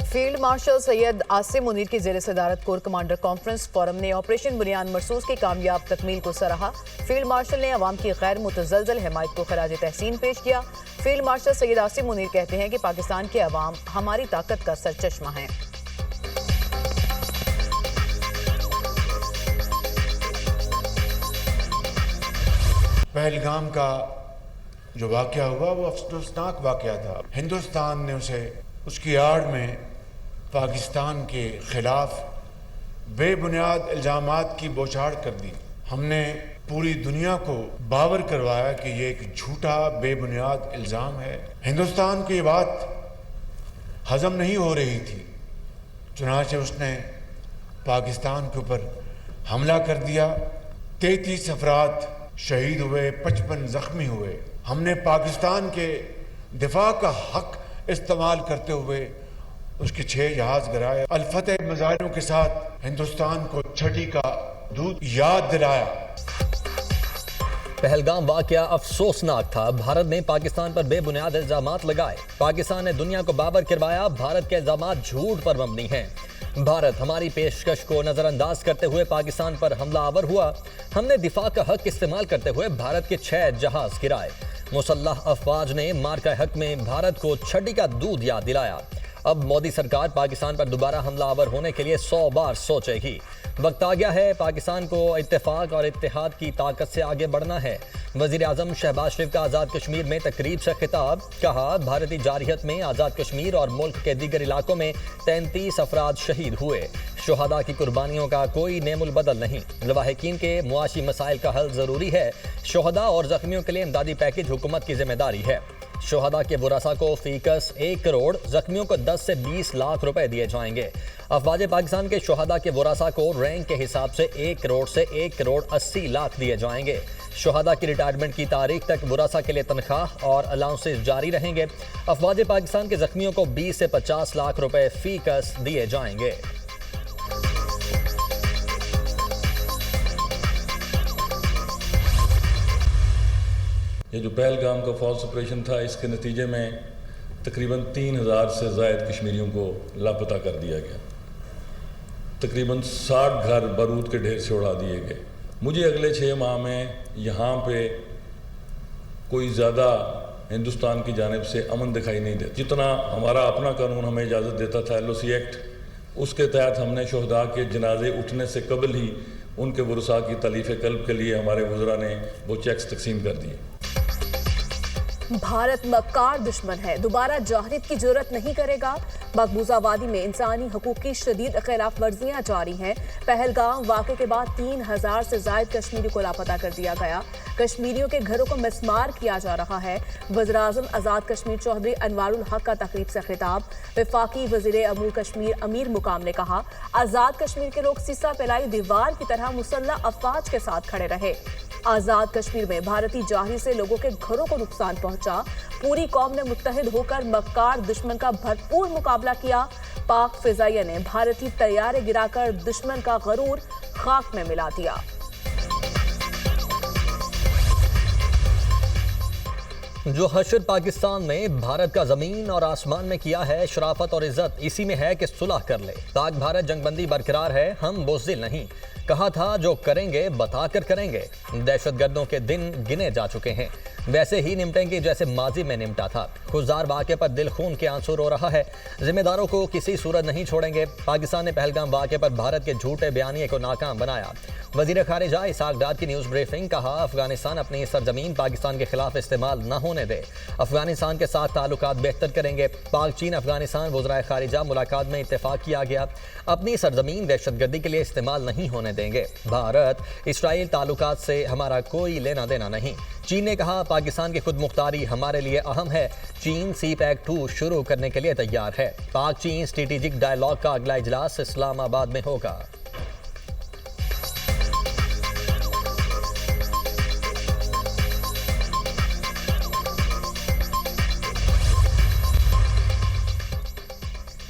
Field marshal Syed Asim Munir की ज़ेर सदारत कोर कमांडर कॉन्फ्रेंस फोरम ने ऑपरेशन बुनियाद मरसूस की कामयाब तकमील को सराहा। फील्ड मार्शल ने अवाम की गैर मुतज़लज़ल हिमायत को खराज तहसीन पेश किया। फील्ड मार्शल सैयद आसिम मुनीर कहते हैं कि पाकिस्तान के अवाम हमारी ताकत का सरचश्मा है। पहलगाम का जो वाक़या हुआ वो अफसोसनाक वाक़या था। हिंदुस्तान ने उसे उसकी आड़ में पाकिस्तान के ख़िलाफ़ बेबुनियाद इल्ज़ामात की बौछार कर दी। हमने पूरी दुनिया को बावर करवाया कि ये एक झूठा बेबुनियाद इल्ज़ाम है। हिंदुस्तान को ये बात हज़म नहीं हो रही थी, चुनांचे उसने पाकिस्तान के ऊपर हमला कर दिया। 33 अफराद शहीद हुए, 55 ज़ख्मी हुए। हमने पाकिस्तान के दिफा का हक इस्तेमाल करते हुए उसके 6 जहाज गिराए। अलफतह मज़ाहिरों के साथ हिंदुस्तान को छठी का दूध याद दिलाया। पहलगाम वाक़या अफसोसनाक था। भारत ने पाकिस्तान पर बेबुनियाद इल्ज़ामात लगाए। पाकिस्तान ने दुनिया को बावर करवाया। भारत के इल्ज़ामात झूठ पर मबनी हैं। भारत हमारी पेशकश को नज़रअंदाज करते हुए पाकिस्तान पर हमलावर हुआ। हमने दिफा का हक इस्तेमाल करते हुए भारत के 6 जहाज गिराए। मुसल्लह अफवाज ने मार्का हक में भारत को छठी का दूध याद दिलाया। अब मोदी सरकार पाकिस्तान पर दोबारा हमलावर होने के लिए 100 बार सोचेगी। वक्त आ गया है पाकिस्तान को इत्तेफाक और इत्तेहाद की ताकत से आगे बढ़ना है। वज़ीर आज़म शहबाज शरीफ का आज़ाद कश्मीर में तकरीब से खिताब। कहा, भारतीय जारहियत में आज़ाद कश्मीर और मुल्क के दीगर इलाकों में 33 अफराद शहीद हुए। शुहदा की कुर्बानियों का कोई नेमुल बदल नहीं। लवाहिकीन के मुआशी मसाइल का हल ज़रूरी है। शुहदा और ज़ख्मियों के लिए इमदादी पैकेज हुकूमत की जिम्मेदारी है। शुहदा के वरासा को फीकस 1 करोड़, जख्मियों को 10 से 20 लाख रुपए दिए जाएंगे। अफवाज पाकिस्तान के शुहदा के वरासा को रैंक के हिसाब से 1 करोड़ से 1 करोड़ 80 लाख दिए जाएंगे। शुहदा की रिटायरमेंट की तारीख तक वरासा के लिए तनख्वाह और अलाउंसेस जारी रहेंगे। अफवाज पाकिस्तान के जख्मियों को 20 से 50 लाख रुपए फीकस दिए जाएंगे। ये जो पहलगाम का फॉल्स ऑपरेशन था, इसके नतीजे में तकरीबन 3000 से ज़ायद कश्मीरियों को लापता कर दिया गया। तकरीबन 60 घर बारूद के ढेर से उड़ा दिए गए। मुझे अगले 6 माह में यहाँ पे कोई ज़्यादा हिंदुस्तान की जानिब से अमन दिखाई नहीं देता। जितना हमारा अपना कानून हमें इजाज़त देता था, LOC एक्ट, उसके तहत हमने शहदा के जनाजे उठने से कबल ही उनके वरसा की तलीफ़ कल्ब के लिए हमारे वज़रा ने वो चेक्स तकसीम कर दिए। भारत मक्कार दुश्मन है, दोबारा जाहिद की जरूरत नहीं करेगा। मकबूजा वादी में इंसानी हकूक की शदीद खिलाफ वर्जियाँ जारी हैं। पहलगाम वाक़े के बाद 3000 से ज़ायद कश्मीरी को लापता कर दिया गया। कश्मीरियों के घरों को मिसमार किया जा रहा है। वज़ीर-ए-आज़म आज़ाद कश्मीर चौधरी अनवारुल हक का तकरीब से खिताब। वफाकी वज़ीर अमूर कश्मीर अमीर मुकाम ने कहा, आज़ाद कश्मीर के लोग सीसा फैलाई दीवार की तरह मुसल्लह अफवाज के साथ खड़े रहे। आज़ाद कश्मीर में भारतीय जाहिर से लोगों के घरों को नुकसान पहुंचा। पूरी कौम ने मुत्तहिद होकर मक्कार दुश्मन का भरपूर मुकाबला किया। पाक फिजाइया ने भारतीय तैयारे गिराकर दुश्मन का गरूर खाक में मिला दिया। जो हशर पाकिस्तान में भारत का जमीन और आसमान में किया है, शराफत और इज्जत इसी में है कि सुलह कर ले। पाक भारत जंगबंदी बरकरार है, हम बुज़दिल नहीं। कहा था जो करेंगे बताकर करेंगे। दहशतगर्दों के दिन गिने जा चुके हैं, वैसे ही निपटेंगे जैसे माजी में निपटा था। खुजार वाक़े पर दिल खून के आंसू रो रहा है। जिम्मेदारों को किसी सूरत नहीं छोड़ेंगे। पाकिस्तान ने पहलगाम वाक़े पर भारत के झूठे बयानिए को नाकाम बनाया। वज़ीर ख़ारिजा इसाक डार की न्यूज़ ब्रीफिंग। कहा, अफगानिस्तान अपनी सरजमीन पाकिस्तान के खिलाफ इस्तेमाल न होने दे। अफगानिस्तान के साथ ताल्लुकात बेहतर करेंगे। पाक चीन अफगानिस्तान वज़राए ख़ारिजा मुलाकात में इत्तेफाक किया गया। अपनी सरजमीन दहशतगर्दी के लिए इस्तेमाल नहीं होने देंगे। भारत इसराइल ताल्लुकात से हमारा कोई लेना देना नहीं। चीन ने कहा, पाकिस्तान की खुद मुख्तारी हमारे लिए अहम है। चीन CPEC 2 शुरू करने के लिए तैयार है। पाक चीन स्ट्रेटेजिक डायलॉग का अगला इजलास इस्लामाबाद में होगा।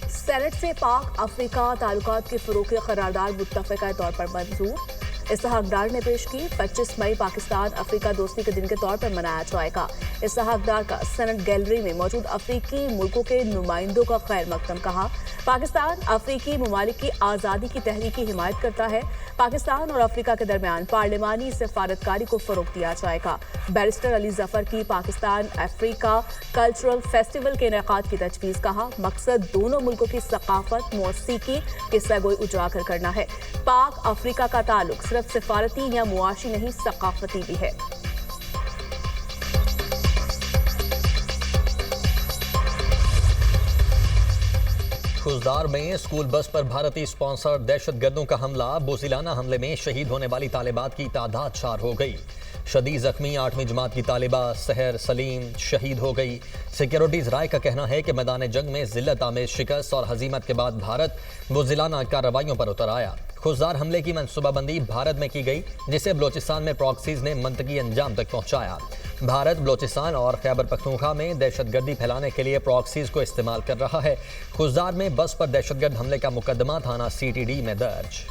सेनेट से पाक अफ्रीका ताल्लुकात के फ़रोग़ की करारदाद मुत्तफ़िक़ा तौर पर मंजूर। इसहाक डार ने पेश की। 25 मई पाकिस्तान अफ्रीका दोस्ती के दिन के तौर पर मनाया जाएगा। इसहाक डार का सेनेट गैलरी में मौजूद अफ्रीकी मुल्कों के नुमाइंदों का खैर मकदम कहा। पाकिस्तान अफ्रीकी ममालिक की आज़ादी की तहरीक की हिमायत करता है। पाकिस्तान और अफ्रीका के दरमियान पार्लिमानी सफारतकारी को फरोग दिया जाएगा। बैरिस्टर अली जफर की पाकिस्तान अफ्रीका कल्चरल फेस्टिवल के इनेकाद की तजवीज़ कहा। मकसद दोनों मुल्कों की सकाफत मौसीकी की सगोई उजागर करना है। पाक अफ्रीका का ताल्लुक सिर्फ सिफारती या मुआशी नहीं, सकाफती भी है। खुजदार में स्कूल बस पर भारतीय स्पॉन्सर दहशतगर्दों का हमला। बोजिलाना हमले में शहीद होने वाली तालिबात की तादाद 4 हो गई। शदीद जख्मी 8वीं जमात की तालिबा सहर सलीम शहीद हो गई। सिक्योरिटीज राय का कहना है कि मैदान जंग में जिल्लत आमेज शिकस्त और हजीमत के बाद भारत बोजिलाना कार्रवाइयों पर उतर आया। खुजदार हमले की मनसूबाबंदी भारत में की गई, जिसे बलोचिस्तान में प्रॉक्सीज ने मंतकी अंजाम तक पहुंचाया। भारत बलोचिस्तान और खैबर पख्तूनख्वा में दहशतगर्दी फैलाने के लिए प्रॉक्सीज को इस्तेमाल कर रहा है। खुजदार में बस पर दहशतगर्द हमले का मुकदमा थाना CTD में दर्ज।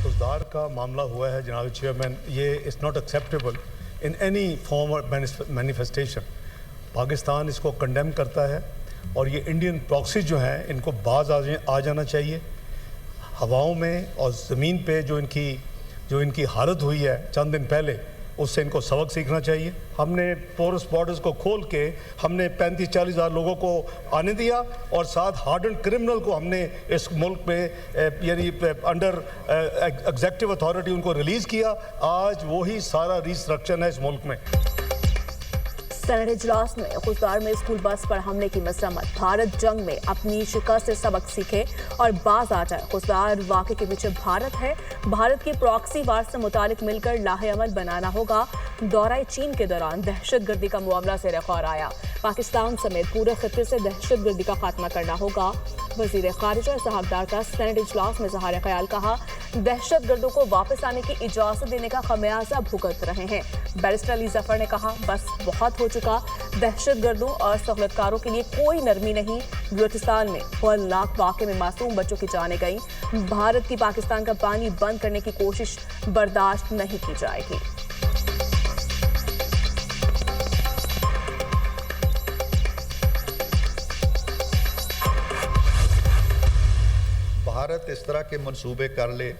खुजदार का मामला हुआ है जनाब चेयरमैन, ये is not acceptable in any form और मैनिफेस्टेशन। पाकिस्तान इसको कंडेम करता है और ये इंडियन प्रॉक्सी जो हैं इनको बाज आ जाना चाहिए। हवाओं में और ज़मीन पे जो इनकी हालत हुई है चंद दिन पहले, उससे इनको सबक सीखना चाहिए। हमने पोरस बॉर्डर्स को खोल के हमने 35-40 हज़ार लोगों को आने दिया और साथ हार्डन क्रिमिनल को हमने इस मुल्क में यानी अंडर एग्जेक्टिव अथॉरिटी उनको रिलीज़ किया। आज वही सारा रिस्ट्रक्चर है इस मुल्क में। सेनेट इजलास में खुजदार में स्कूल बस पर हमले की मजम्मत। भारत जंग में अपनी शिकस्त से सबक सीखे और बाज आ जाए। खुजदार वाक़े के पीछे भारत है। भारत की प्रॉक्सी वार से मुतालिक मिलकर लाहेअमल बनाना होगा। दौरा चीन के दौरान दहशतगर्दी का मामला से रेखौर आया। पाकिस्तान समेत पूरे खित्ते से दहशतगर्दी का खात्मा करना होगा। वज़ीर ख़ारिजा इसहाक डार का सेनेट इजलास में ज़हार ख्याल कहा। दहशतगर्दों को वापस आने की इजाज़त देने का खमियाजा भुगत रहे हैं। बैरिस्टर अली जफर ने कहा, बस बहुत हो चुका। दहशतगर्दों और सहूलतकारों के लिए कोई नरमी नहीं। बलूचिस्तान में हौलनाक वाक़े में मासूम बच्चों की जानें गई। भारत की पाकिस्तान का पानी बंद करने की कोशिश बर्दाश्त नहीं की जाएगी। भारत इस तरह के मंसूबे कर ले,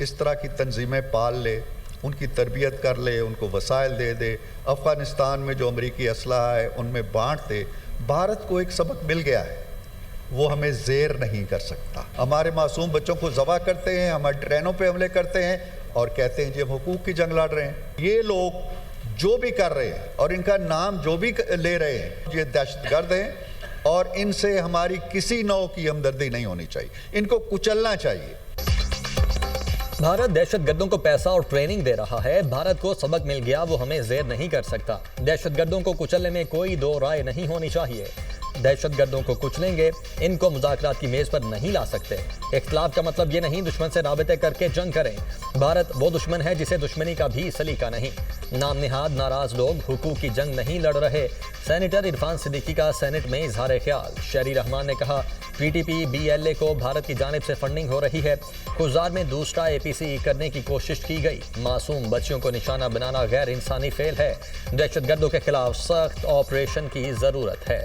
इस तरह की तंजीमें पाल ले, उनकी तरबियत कर ले, उनको वसाइल दे दे, अफ़गानिस्तान में जो अमरीकी असलहा है उनमें बांट दे। भारत को एक सबक मिल गया है, वो हमें ज़ेर नहीं कर सकता। हमारे मासूम बच्चों को ज़बह करते हैं, हमारे ट्रेनों पे हमले करते हैं और कहते हैं जी हम हुकूक की जंग लड़ रहे हैं। ये लोग जो भी कर रहे हैं और इनका नाम जो भी ले रहे हैं, ये दहशतगर्द हैं और इनसे हमारी किसी नौ की हमदर्दी नहीं होनी चाहिए। इनको कुचलना चाहिए। भारत दहशतगर्दों को पैसा और ट्रेनिंग दे रहा है। भारत को सबक मिल गया, वो हमें ज़ेर नहीं कर सकता। दहशतगर्दों को कुचलने में कोई दो राय नहीं होनी चाहिए। दहशतगर्दों को कुचलेंगे, इनको मुज़ाकरात की मेज़ पर नहीं ला सकते। इख्तिलाफ का मतलब ये नहीं दुश्मन से राबते करके जंग करें। भारत वो दुश्मन है जिसे दुश्मनी का भी सलीका नहीं। नाम निहाद नाराज लोग हुकूक की जंग नहीं लड़ रहे। सेनेटर इरफान सिद्दीकी का सेनेट में इजहार ख्याल। शहरी रहमान ने कहा, PTP BLA को भारत की जानिब से फंडिंग हो रही है। खुजदार में दूसरा APC करने की कोशिश की गई। मासूम बच्चियों को निशाना बनाना गैर इंसानी फेल है। दहशतगर्दों के खिलाफ सख्त ऑपरेशन की ज़रूरत है।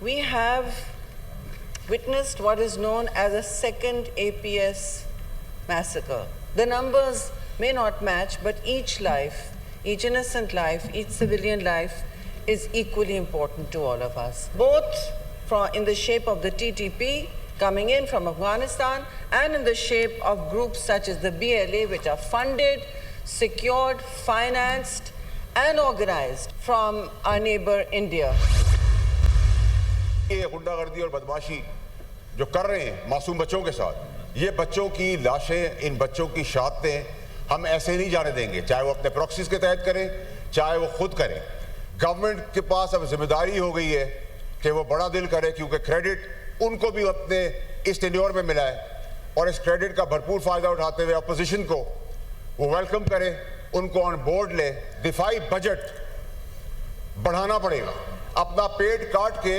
We have witnessed what is known as a second APS massacre. The numbers may not match, but each life, each innocent life, each civilian life is equally important to all of us. Both in the shape of the TTP coming in from Afghanistan and in the shape of groups such as the BLA, which are funded, secured, financed and organized from our neighbor India. ये गुंडागर्दी और बदमाशी जो कर रहे हैं मासूम बच्चों के साथ, ये बच्चों की लाशें, इन बच्चों की शहादतें हम ऐसे नहीं जाने देंगे, चाहे वो अपने प्रॉक्सीज के तहत करें, चाहे वो खुद करें। गवर्नमेंट के पास अब जिम्मेदारी हो गई है कि वो बड़ा दिल करे, क्योंकि क्रेडिट उनको भी अपने इस टेन्योर में मिला है और इस क्रेडिट का भरपूर फायदा उठाते हुए अपोजिशन को वो वेलकम करे, उनको ऑन बोर्ड ले। दिफाई बजट बढ़ाना पड़ेगा, अपना पेट काट के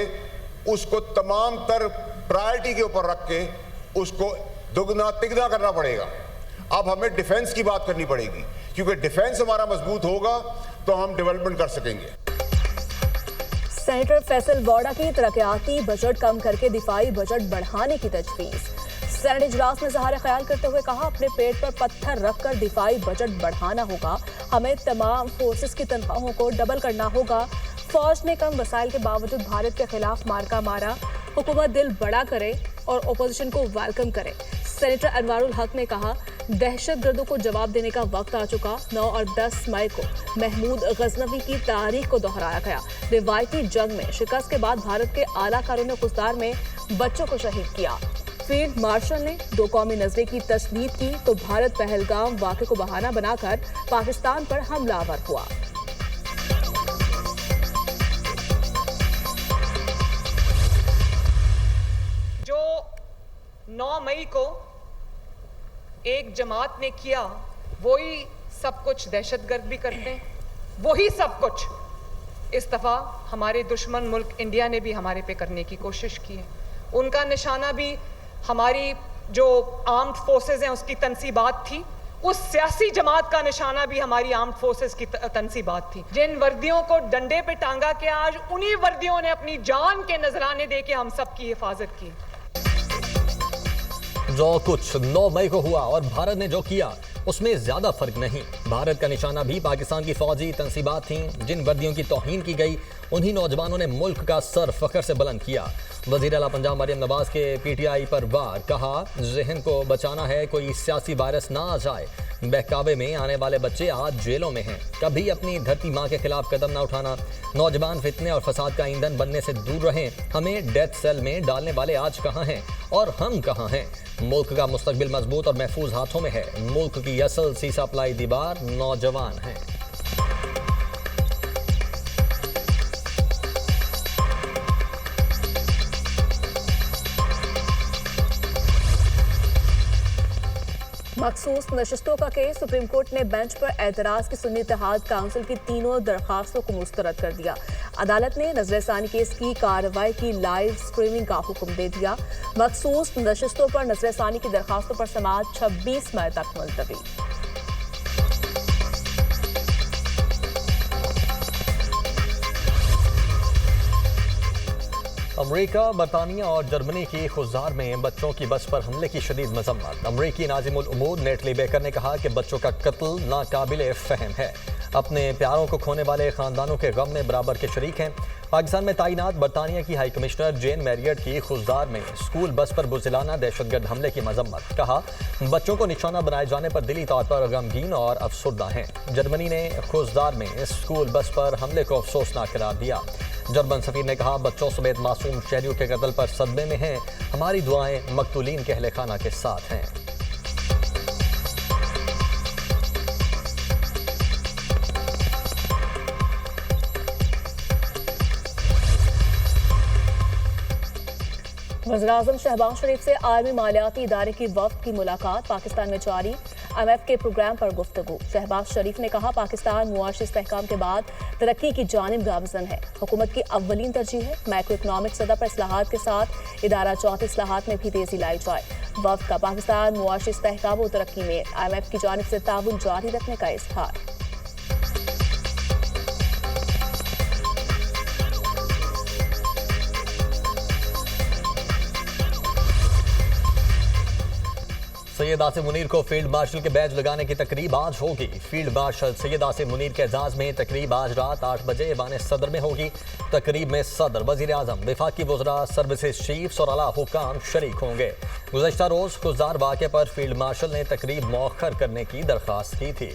उसको तमाम तर प्रायोरिटी के ऊपर रख के उसको दुगना तिगना करना पड़ेगा। अब हमें डिफेंस की बात करनी पड़ेगी, क्योंकि डिफेंस हमारा मजबूत होगा तो हम डेवलपमेंट कर सकेंगे। सेनेटर फैसल वोडा की तरक्याती बजट कम करके दिफाई बजट बढ़ाने की तजवीज। सेनेट इजलास में इज़हार ख्याल करते हुए कहा, अपने पेट पर पत्थर रखकर दिफाई बजट बढ़ाना होगा। हमें तमाम फोर्सेस की तनख्वाहों को डबल करना होगा। फौज ने कम वसाइल के बावजूद भारत के खिलाफ मार्का मारा। हुकूमत दिल बड़ा करे और ओपोजिशन को वेलकम करे। सेनेटर अनवारुल हक ने कहा, दहशतगर्दों को जवाब देने का वक्त आ चुका। 9 और 10 मई को महमूद गजनवी की तारीख को दोहराया गया। रिवायती जंग में शिकस्त के बाद भारत के आलाकारों ने खुजदार में बच्चों को शहीद किया। फील्ड मार्शल ने दो कौमी नजरे की तस्लीद की तो भारत पहलगाम वाक़े को बहाना बनाकर पाकिस्तान पर हमलावर हुआ। जो 9 मई को एक जमात ने किया, वही सब कुछ दहशतगर्द भी करते हैं, वही सब कुछ इस दफा हमारे दुश्मन मुल्क इंडिया ने भी हमारे पे करने की कोशिश की है। उनका निशाना भी हमारी जो आर्म्ड फोर्सेस हैं उसकी तनसीबात थी, उस सियासी जमात का निशाना भी हमारी आर्म्ड फोर्सेस की तनसीबात थी। जिन वर्दियों को डंडे पे टांगा के आज उन्हीं वर्दियों ने अपनी जान के नजराने दे के हम सब की हिफाजत की। जो कुछ 9 मई को हुआ और भारत ने जो किया उसमें ज्यादा फर्क नहीं। भारत का निशाना भी पाकिस्तान की फौजी तनसीबात थीं। जिन वर्दियों की तौहीन की गई उन्हीं नौजवानों ने मुल्क का सर फख्र से बुलंद किया। वज़ीर आला पंजाब मरियम नवाज के PTI पर वार, कहा जहन को बचाना है, कोई सियासी वायरस ना आ जाए। बहकावे में आने वाले बच्चे आज जेलों में हैं, कभी अपनी धरती माँ के खिलाफ कदम ना उठाना। नौजवान फितने और फसाद का ईंधन बनने से दूर रहें। हमें डेथ सेल में डालने वाले आज कहाँ हैं और हम कहाँ हैं। मुल्क का मुस्तकबिल मजबूत और महफूज हाथों में है। मुल्क की असल सी सप्लाई दीवार नौजवान हैं। मखसूस नशिस्तों का केस, सुप्रीम कोर्ट ने बेंच पर एतराज की सुन्नी इत्तेहाद काउंसिल की तीनों दरखास्तों को मुस्तरद कर दिया। अदालत ने नजरसानी केस की कार्रवाई की लाइव स्ट्रीमिंग का हुक्म दे दिया। मखसूस नशिस्तों पर नजरसानी की दरखास्तों पर समाअत 26 मई तक मुलतवी। अमरीका, बरतानिया और जर्मनी की खुजार में बच्चों की बस पर हमले की शदीद मजम्मत। अमरीकी नाज़िमुल उमूर नेटली बेकर ने कहा कि बच्चों का कत्ल नाकाबिले फ़हम है। अपने प्यारों को खोने वाले ख़ानदानों के गम में बराबर के शरीक हैं। पाकिस्तान में तैनात बरतानिया की हाई कमिश्नर जेन मैरियट की खुजदार में स्कूल बस पर बुज़िलाना दहशतगर्द हमले की मजम्मत। कहा बच्चों को निशाना बनाए जाने पर दिली तौर पर गमगीन और अफसुर्दा हैं। जर्मनी ने खुजदार में स्कूल बस पर हमले को अफसोसनाक करार दिया। जर्मन सफीर ने कहा बच्चों समेत मासूम शहरियों के कत्ल पर सदमे में हैं। हमारी दुआएं मकतूलीन के अहले खाना के साथ हैं। वज़ीर-ए-आज़म शहबाज शरीफ से आलमी मालियाती इदारे की वफ़द की मुलाकात, पाकिस्तान में जारी IMF के प्रोग्राम पर गुफ्तगू। शहबाज शरीफ ने कहा पाकिस्तान मुआशी इस्तेहकाम के बाद तरक्की की जानिब गामज़न है। हुकूमत की अव्वलीन तरजीह है मैक्रो इकनॉमिक सतह पर इस्लाहात के साथ इदारा जात इस्लाहात में भी तेज़ी लाई जाए। वफ़द का पाकिस्तान मुआशी इस्तेहकाम और तरक्की में IMF की जानिब से ताउन जारी रखने का इज़हार। सैयद आसिम मुनीर को फील्ड मार्शल के बैज लगाने की तकरीब आज होगी। फील्ड मार्शल सैयद आसिम मुनीर के एजाज में तकरीब आज रात 8 बजे ऐवान सदर में होगी। तकरीब में सदर, वज़ीर आज़म, वफाकी वज़रा, सर्विसेज चीफ्स और आला हुकाम शरीक होंगे। गुज़श्ता रोज़ खुजदार वाक़े पर फील्ड मार्शल ने तकरीब मौखर करने की दरख्वास्त की थी।